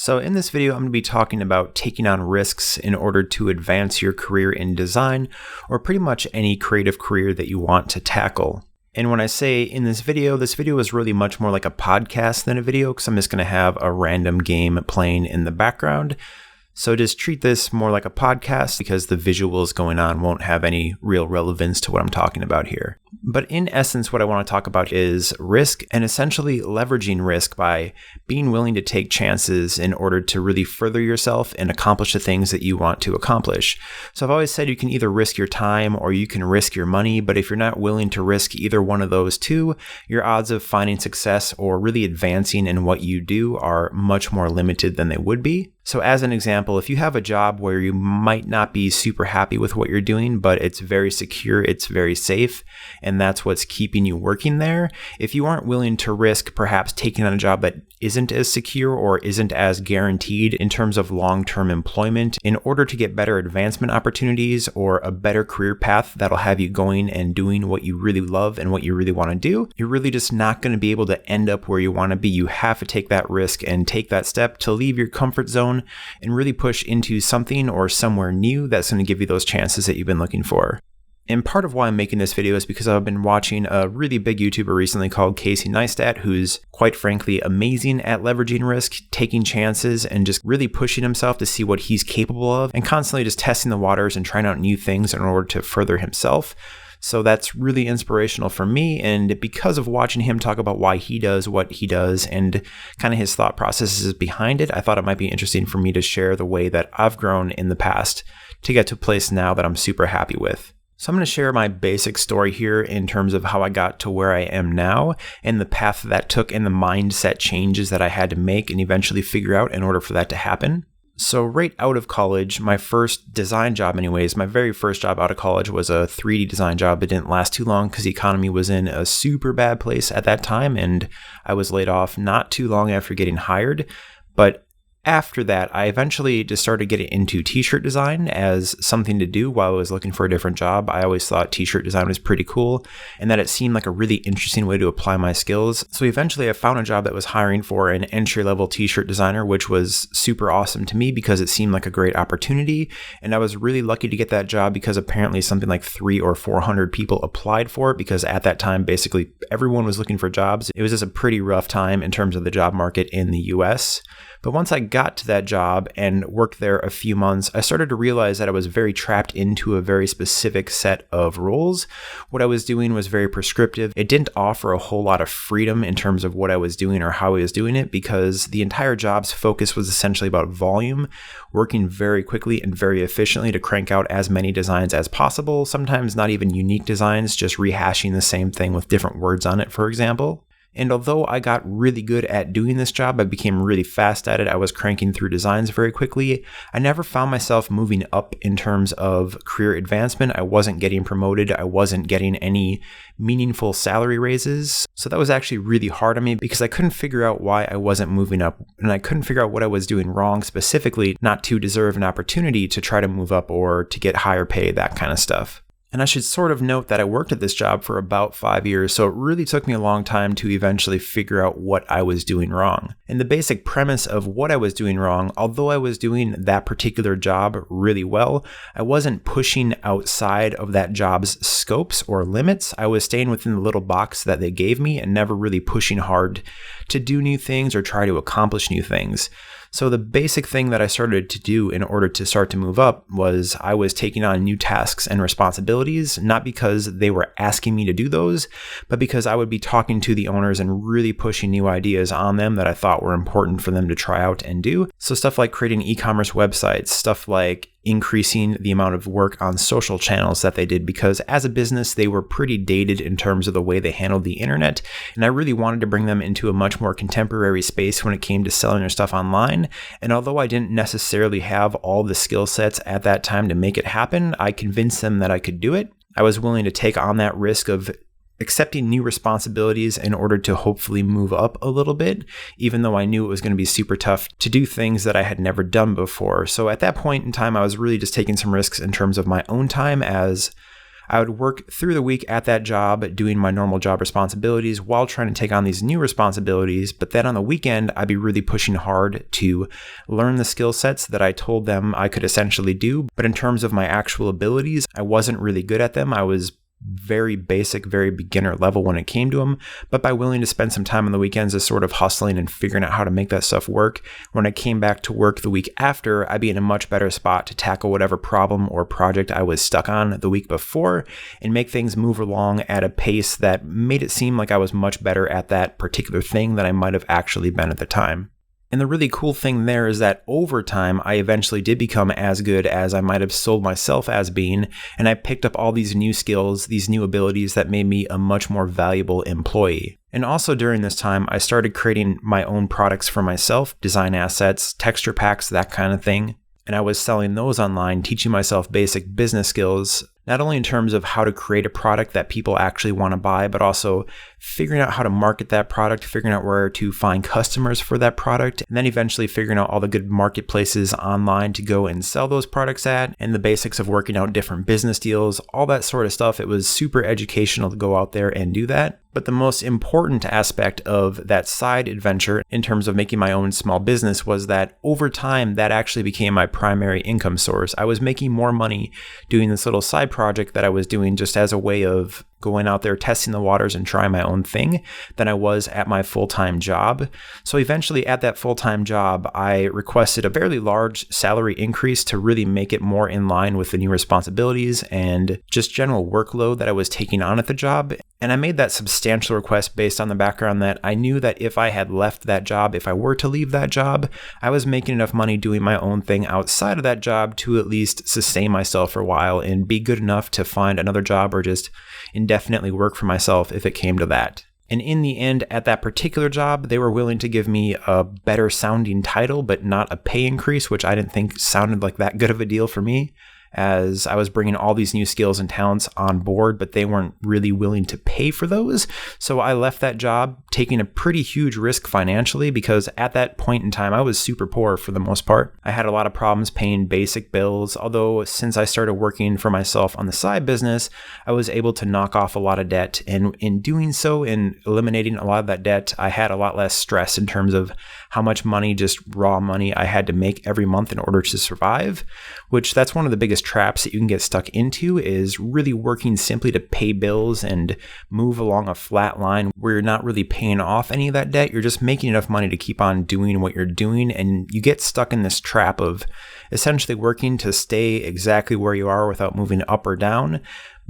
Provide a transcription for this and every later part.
So in this video, I'm going to be talking about taking on risks in order to advance your career in design, or pretty much any creative career that you want to tackle. And when I say in this video is really much more like a podcast than a video, because I'm just going to have a random game playing in the background. So just treat this more like a podcast because the visuals going on won't have any real relevance to what I'm talking about here. But in essence, what I want to talk about is risk and essentially leveraging risk by being willing to take chances in order to really further yourself and accomplish the things that you want to accomplish. So I've always said you can either risk your time or you can risk your money, but if you're not willing to risk either one of those two, your odds of finding success or really advancing in what you do are much more limited than they would be. So as an example, if you have a job where you might not be super happy with what you're doing, but it's very secure, it's very safe, and that's what's keeping you working there, if you aren't willing to risk perhaps taking on a job that isn't as secure or isn't as guaranteed in terms of long-term employment in order to get better advancement opportunities or a better career path that'll have you going and doing what you really love and what you really want to do, you're really just not going to be able to end up where you want to be. You have to take that risk and take that step to leave your comfort zone and really push into something or somewhere new that's going to give you those chances that you've been looking for. And part of why I'm making this video is because I've been watching a really big YouTuber recently called Casey Neistat, who's quite frankly amazing at leveraging risk, taking chances, and just really pushing himself to see what he's capable of, and constantly just testing the waters and trying out new things in order to further himself. So that's really inspirational for me, and because of watching him talk about why he does what he does and kind of his thought processes behind it, I thought it might be interesting for me to share the way that I've grown in the past to get to a place now that I'm super happy with. So I'm going to share my basic story here in terms of how I got to where I am now and the path that took and the mindset changes that I had to make and eventually figure out in order for that to happen. So right out of college, my first design job anyways, my very first job out of college was a 3D design job. It didn't last too long because the economy was in a super bad place at that time and I was laid off not too long after getting hired. But after that, I eventually just started getting into t-shirt design as something to do while I was looking for a different job. I always thought t-shirt design was pretty cool and that it seemed like a really interesting way to apply my skills. So eventually I found a job that was hiring for an entry-level t-shirt designer, which was super awesome to me because it seemed like a great opportunity. And I was really lucky to get that job because apparently something like 300 or 400 people applied for it because at that time, basically everyone was looking for jobs. It was just a pretty rough time in terms of the job market in the US. But once I got to that job and worked there a few months, I started to realize that I was very trapped into a very specific set of roles. What I was doing was very prescriptive. It didn't offer a whole lot of freedom in terms of what I was doing or how I was doing it because the entire job's focus was essentially about volume, working very quickly and very efficiently to crank out as many designs as possible, sometimes not even unique designs, just rehashing the same thing with different words on it, for example. And although I got really good at doing this job, I became really fast at it. I was cranking through designs very quickly. I never found myself moving up in terms of career advancement. I wasn't getting promoted. I wasn't getting any meaningful salary raises. So that was actually really hard on me because I couldn't figure out why I wasn't moving up. And I couldn't figure out what I was doing wrong specifically, not to deserve an opportunity to try to move up or to get higher pay, that kind of stuff. And I should sort of note that I worked at this job for about 5 years, so it really took me a long time to eventually figure out what I was doing wrong. And the basic premise of what I was doing wrong, although I was doing that particular job really well, I wasn't pushing outside of that job's scopes or limits. I was staying within the little box that they gave me and never really pushing hard to do new things or try to accomplish new things. So the basic thing that I started to do in order to start to move up was I was taking on new tasks and responsibilities, not because they were asking me to do those, but because I would be talking to the owners and really pushing new ideas on them that I thought were important for them to try out and do. So stuff like creating e-commerce websites, stuff like increasing the amount of work on social channels that they did because as a business, they were pretty dated in terms of the way they handled the internet. And I really wanted to bring them into a much more contemporary space when it came to selling their stuff online. And although I didn't necessarily have all the skill sets at that time to make it happen, I convinced them that I could do it. I was willing to take on that risk of accepting new responsibilities in order to hopefully move up a little bit, even though I knew it was going to be super tough to do things that I had never done before. So at that point in time, I was really just taking some risks in terms of my own time as I would work through the week at that job doing my normal job responsibilities while trying to take on these new responsibilities. But then on the weekend, I'd be really pushing hard to learn the skill sets that I told them I could essentially do. But in terms of my actual abilities, I wasn't really good at them. I was very basic, very beginner level when it came to them, but by willing to spend some time on the weekends just sort of hustling and figuring out how to make that stuff work, when I came back to work the week after, I'd be in a much better spot to tackle whatever problem or project I was stuck on the week before and make things move along at a pace that made it seem like I was much better at that particular thing than I might have actually been at the time. And the really cool thing there is that over time, I eventually did become as good as I might have sold myself as being, and I picked up all these new skills, these new abilities that made me a much more valuable employee. And also during this time, I started creating my own products for myself, design assets, texture packs, that kind of thing. And I was selling those online, teaching myself basic business skills, not only in terms of how to create a product that people actually want to buy, but also figuring out how to market that product, figuring out where to find customers for that product, and then eventually figuring out all the good marketplaces online to go and sell those products at, and the basics of working out different business deals, all that sort of stuff. It was super educational to go out there and do that. But the most important aspect of that side adventure in terms of making my own small business was that over time, that actually became my primary income source. I was making more money doing this little side project that I was doing just as a way of going out there, testing the waters and trying my own thing than I was at my full-time job. So eventually at that full-time job, I requested a fairly large salary increase to really make it more in line with the new responsibilities and just general workload that I was taking on at the job. And I made that substantial request based on the background that I knew that if I had left that job, if I were to leave that job, I was making enough money doing my own thing outside of that job to at least sustain myself for a while and be good enough to find another job or just indefinitely work for myself if it came to that. And in the end, at that particular job, they were willing to give me a better sounding title, but not a pay increase, which I didn't think sounded like that good of a deal for me, as I was bringing all these new skills and talents on board, but they weren't really willing to pay for those. So I left that job, taking a pretty huge risk financially, because at that point in time, I was super poor for the most part. I had a lot of problems paying basic bills, although since I started working for myself on the side business, I was able to knock off a lot of debt. And in doing so, in eliminating a lot of that debt, I had a lot less stress in terms of how much money, just raw money, I had to make every month in order to survive, which that's one of the biggest traps that you can get stuck into, is really working simply to pay bills and move along a flat line where you're not really paying off any of that debt. You're just making enough money to keep on doing what you're doing, and you get stuck in this trap of essentially working to stay exactly where you are without moving up or down.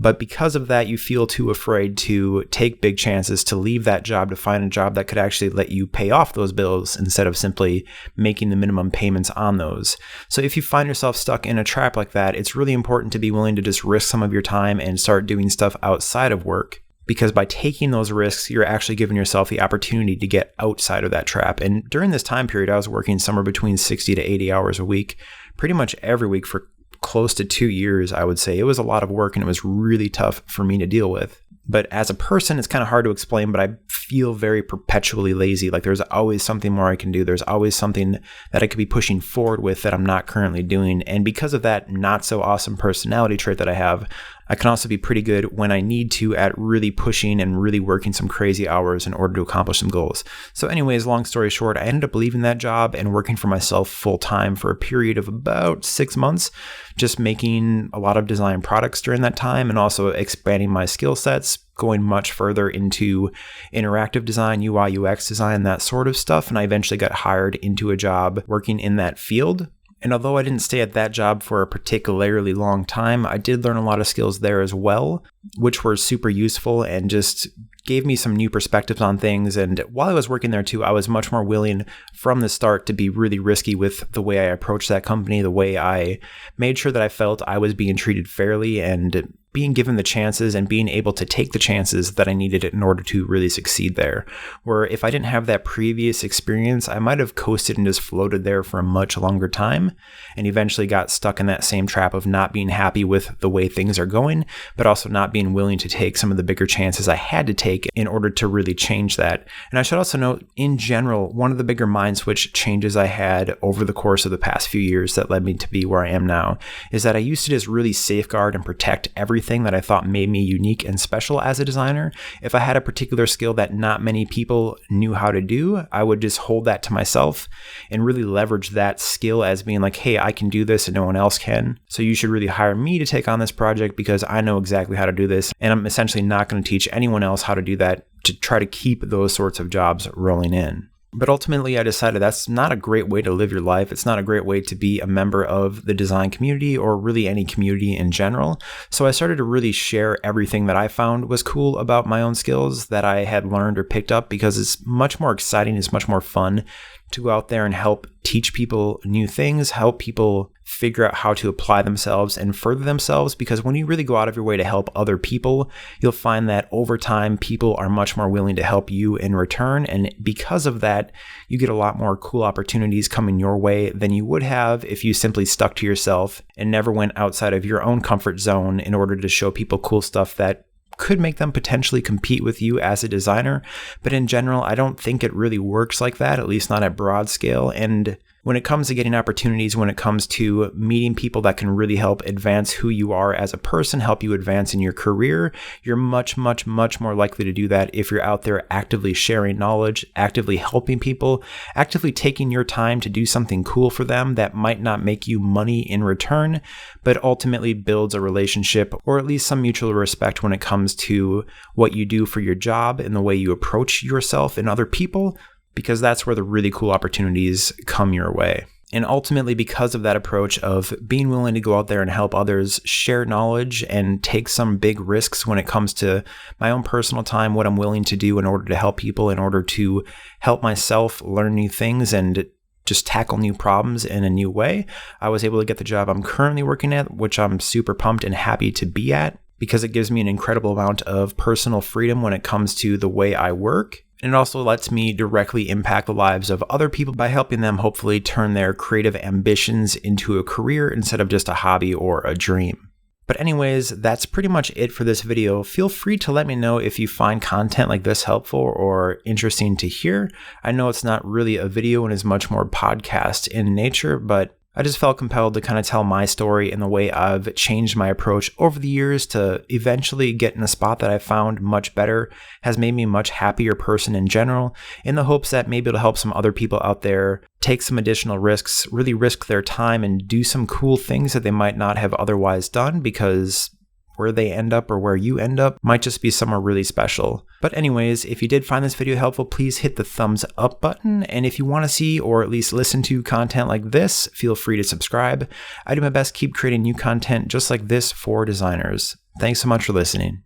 But because of that, you feel too afraid to take big chances, to leave that job, to find a job that could actually let you pay off those bills instead of simply making the minimum payments on those. So if you find yourself stuck in a trap like that, it's really important to be willing to just risk some of your time and start doing stuff outside of work. Because by taking those risks, you're actually giving yourself the opportunity to get outside of that trap. And during this time period, I was working somewhere between 60 to 80 hours a week, pretty much every week for close to 2 years, I would say. It was a lot of work and it was really tough for me to deal with. But as a person, it's kind of hard to explain, but I feel very perpetually lazy. Like there's always something more I can do. There's always something that I could be pushing forward with that I'm not currently doing. And because of that not so awesome personality trait that I have, I can also be pretty good when I need to at really pushing and really working some crazy hours in order to accomplish some goals. So anyways, long story short, I ended up leaving that job and working for myself full time for a period of about 6 months, just making a lot of design products during that time and also expanding my skill sets, going much further into interactive design, UI, UX design, that sort of stuff. And I eventually got hired into a job working in that field. And although I didn't stay at that job for a particularly long time, I did learn a lot of skills there as well, which were super useful and just gave me some new perspectives on things. And while I was working there too, I was much more willing from the start to be really risky with the way I approached that company, the way I made sure that I felt I was being treated fairly and being given the chances and being able to take the chances that I needed in order to really succeed there. Where if I didn't have that previous experience, I might have coasted and just floated there for a much longer time and eventually got stuck in that same trap of not being happy with the way things are going, but also not being willing to take some of the bigger chances I had to take in order to really change that. And I should also note, in general, one of the bigger mind switch changes I had over the course of the past few years that led me to be where I am now is that I used to just really safeguard and protect everything everything that I thought made me unique and special as a designer. If I had a particular skill that not many people knew how to do, I would just hold that to myself and really leverage that skill as being like, hey, I can do this and no one else can. So you should really hire me to take on this project because I know exactly how to do this. And I'm essentially not going to teach anyone else how to do that to try to keep those sorts of jobs rolling in. But ultimately, I decided that's not a great way to live your life. It's not a great way to be a member of the design community or really any community in general. So I started to really share everything that I found was cool about my own skills that I had learned or picked up, because it's much more exciting. It's much more fun to go out there and help teach people new things, help people figure out how to apply themselves and further themselves. Because when you really go out of your way to help other people, you'll find that over time, people are much more willing to help you in return. And because of that, you get a lot more cool opportunities coming your way than you would have if you simply stuck to yourself and never went outside of your own comfort zone in order to show people cool stuff that could make them potentially compete with you as a designer. But in general, I don't think it really works like that, at least not at broad scale. And when it comes to getting opportunities, when it comes to meeting people that can really help advance who you are as a person, help you advance in your career, you're much, much, much more likely to do that if you're out there actively sharing knowledge, actively helping people, actively taking your time to do something cool for them that might not make you money in return, but ultimately builds a relationship or at least some mutual respect when it comes to what you do for your job and the way you approach yourself and other people, because that's where the really cool opportunities come your way. And ultimately, because of that approach of being willing to go out there and help others, share knowledge, and take some big risks when it comes to my own personal time, what I'm willing to do in order to help people, in order to help myself learn new things and just tackle new problems in a new way, I was able to get the job I'm currently working at, which I'm super pumped and happy to be at, because it gives me an incredible amount of personal freedom when it comes to the way I work. And it also lets me directly impact the lives of other people by helping them hopefully turn their creative ambitions into a career instead of just a hobby or a dream. But anyways, that's pretty much it for this video. Feel free to let me know if you find content like this helpful or interesting to hear. I know it's not really a video and is much more podcast in nature, but I just felt compelled to kind of tell my story in the way I've changed my approach over the years to eventually get in a spot that I found much better, has made me a much happier person in general, in the hopes that maybe it'll help some other people out there take some additional risks, really risk their time and do some cool things that they might not have otherwise done, because where they end up or where you end up might just be somewhere really special. But anyways, if you did find this video helpful, please hit the thumbs up button. And if you want to see or at least listen to content like this, feel free to subscribe. I do my best to keep creating new content just like this for designers. Thanks so much for listening.